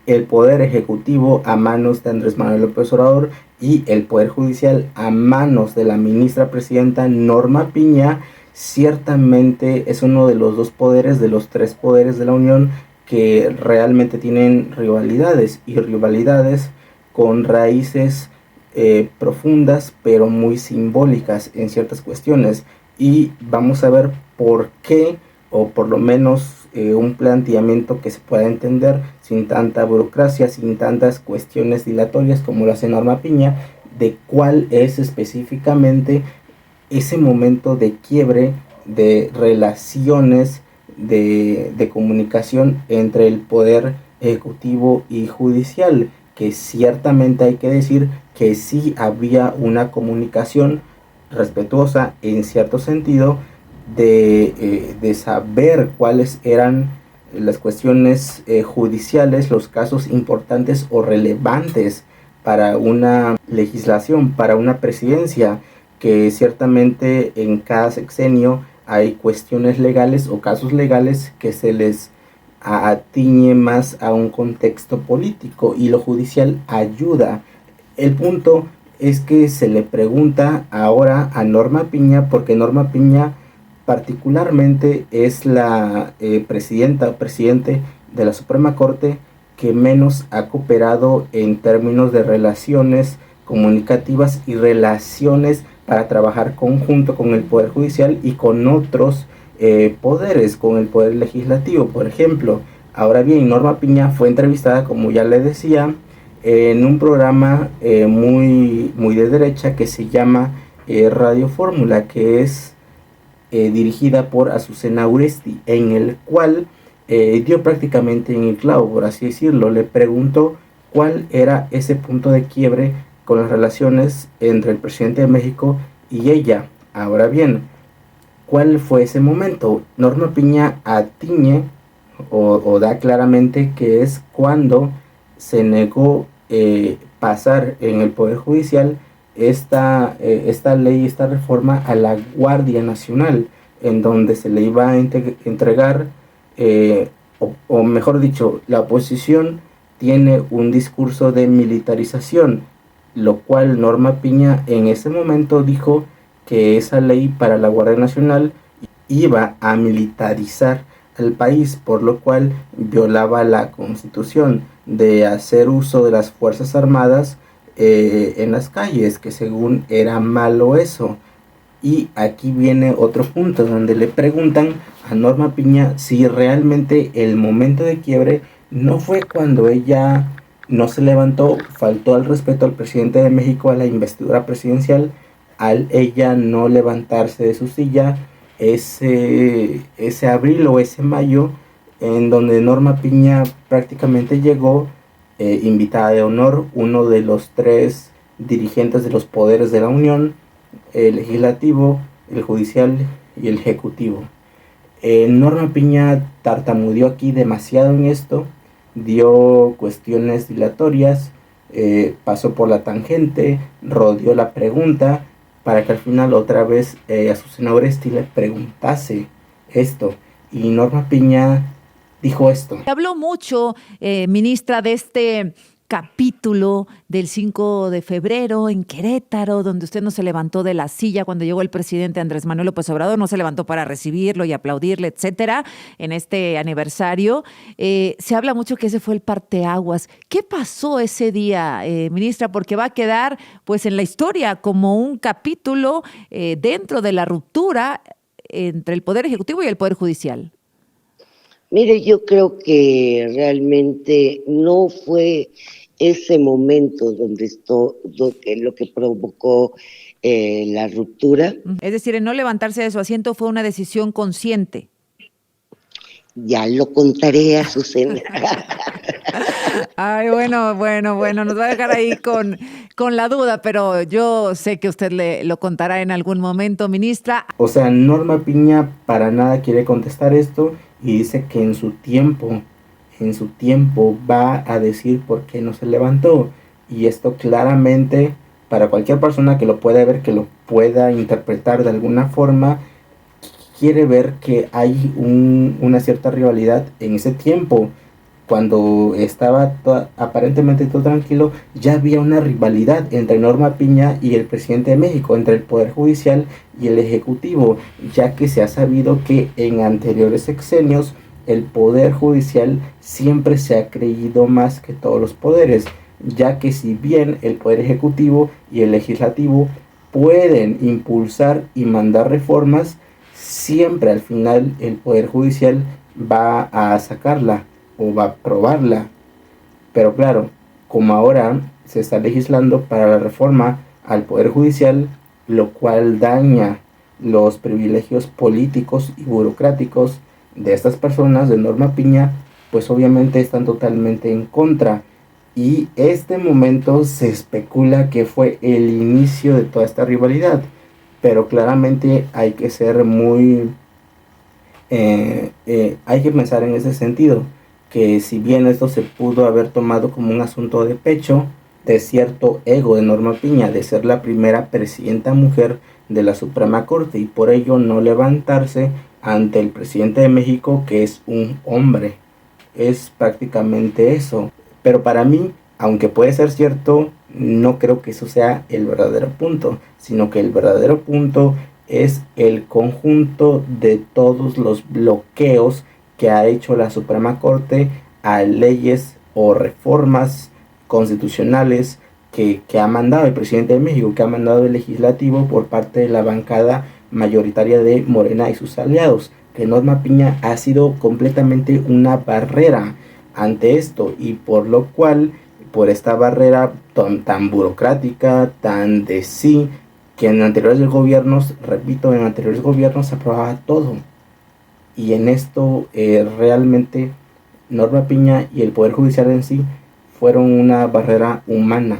el Poder Ejecutivo a manos de Andrés Manuel López Obrador y el Poder Judicial a manos de la ministra presidenta Norma Piña, ciertamente es uno de los dos poderes, de los tres poderes de la Unión, que realmente tienen rivalidades, y rivalidades con raíces profundas, pero muy simbólicas en ciertas cuestiones. Y vamos a ver por qué, o por lo menos un planteamiento que se pueda entender sin tanta burocracia, sin tantas cuestiones dilatorias como lo hace Norma Piña, de cuál es específicamente ese momento de quiebre de relaciones de comunicación entre el poder ejecutivo y judicial, que ciertamente hay que decir que sí había una comunicación respetuosa en cierto sentido de saber cuáles eran las cuestiones judiciales, los casos importantes o relevantes para una legislación, para una presidencia, que ciertamente en cada sexenio hay cuestiones legales o casos legales que se les atiñe más a un contexto político, y lo judicial ayuda. El punto es que se le pregunta ahora a Norma Piña, porque Norma Piña particularmente es la presidenta o presidente de la Suprema Corte que menos ha cooperado en términos de relaciones comunicativas y relaciones para trabajar conjunto con el Poder Judicial y con otros poderes, con el Poder Legislativo, por ejemplo. Ahora bien, Norma Piña fue entrevistada, como ya le decía, en un programa muy de derecha que se llama Radio Fórmula, que es dirigida por Azucena Uresti, en el cual dio prácticamente en el clavo, por así decirlo. Le preguntó cuál era ese punto de quiebre con las relaciones entre el presidente de México y ella. Ahora bien, ¿cuál fue ese momento? Norma Piña atiñe o da claramente que es cuando se negó pasar en el Poder Judicial esta ley, esta reforma a la Guardia Nacional, en donde se le iba a entregar, o mejor dicho, la oposición tiene un discurso de militarización, lo cual Norma Piña en ese momento dijo que esa ley para la Guardia Nacional iba a militarizar al país, por lo cual violaba la Constitución de hacer uso de las Fuerzas Armadas en las calles, que según era malo eso. Y aquí viene otro punto donde le preguntan a Norma Piña si realmente el momento de quiebre no fue cuando ella no se levantó, faltó al respeto al presidente de México, a la investidura presidencial, al ella no levantarse de su silla ese abril o ese mayo, en donde Norma Piña prácticamente llegó invitada de honor, uno de los tres dirigentes de los poderes de la Unión, el legislativo, el judicial y el ejecutivo. Norma Piña tartamudeó aquí demasiado en esto, dio cuestiones dilatorias, pasó por la tangente, rodeó la pregunta, para que al final otra vez Azucena Oresti le preguntase esto. Y Norma Piña dijo esto. Habló mucho, ministra, de este capítulo del 5 de febrero en Querétaro, donde usted no se levantó de la silla cuando llegó el presidente Andrés Manuel López Obrador, no se levantó para recibirlo y aplaudirle, etcétera, en este aniversario. Se habla mucho que ese fue el parteaguas. ¿Qué pasó ese día, ministra? Porque va a quedar pues en la historia como un capítulo dentro de la ruptura entre el Poder Ejecutivo y el Poder Judicial. Mire, yo creo que realmente no fue ese momento donde lo que provocó la ruptura. Es decir, el no levantarse de su asiento fue una decisión consciente. Ya lo contaré, Azucena. Ay, bueno, nos va a dejar ahí con la duda, pero yo sé que usted lo contará en algún momento, ministra. O sea, Norma Piña para nada quiere contestar esto y dice que en su tiempo va a decir por qué no se levantó. Y esto claramente, para cualquier persona que lo pueda ver, que lo pueda interpretar de alguna forma, quiere ver que hay una cierta rivalidad en ese tiempo. cuando estaba aparentemente todo tranquilo, ya había una rivalidad entre Norma Piña y el presidente de México, entre el Poder Judicial y el Ejecutivo, ya que se ha sabido que en anteriores sexenios el Poder Judicial siempre se ha creído más que todos los poderes, ya que si bien el Poder Ejecutivo y el Legislativo pueden impulsar y mandar reformas, siempre al final el Poder Judicial va a sacarla o va a aprobarla. Pero claro, como ahora se está legislando para la reforma al Poder Judicial, lo cual daña los privilegios políticos y burocráticos de estas personas, de Norma Piña, pues obviamente están totalmente en contra. Y este momento se especula que fue el inicio de toda esta rivalidad, pero claramente hay que ser muy hay que pensar en ese sentido, que si bien esto se pudo haber tomado como un asunto de pecho, de cierto ego de Norma Piña, de ser la primera presidenta mujer de la Suprema Corte y por ello no levantarse ante el presidente de México, que es un hombre. Es prácticamente eso. Pero para mí, aunque puede ser cierto, no creo que eso sea el verdadero punto, sino que el verdadero punto es el conjunto de todos los bloqueos que ha hecho la Suprema Corte a leyes o reformas constitucionales que ha mandado el presidente de México, que ha mandado el legislativo por parte de la bancada mayoritaria de Morena y sus aliados, que Norma Piña ha sido completamente una barrera ante esto, y por lo cual, por esta barrera tan burocrática, tan de sí, que en anteriores gobiernos, repito, en anteriores gobiernos se aprobaba todo. Y en esto realmente Norma Piña y el Poder Judicial en sí fueron una barrera humana.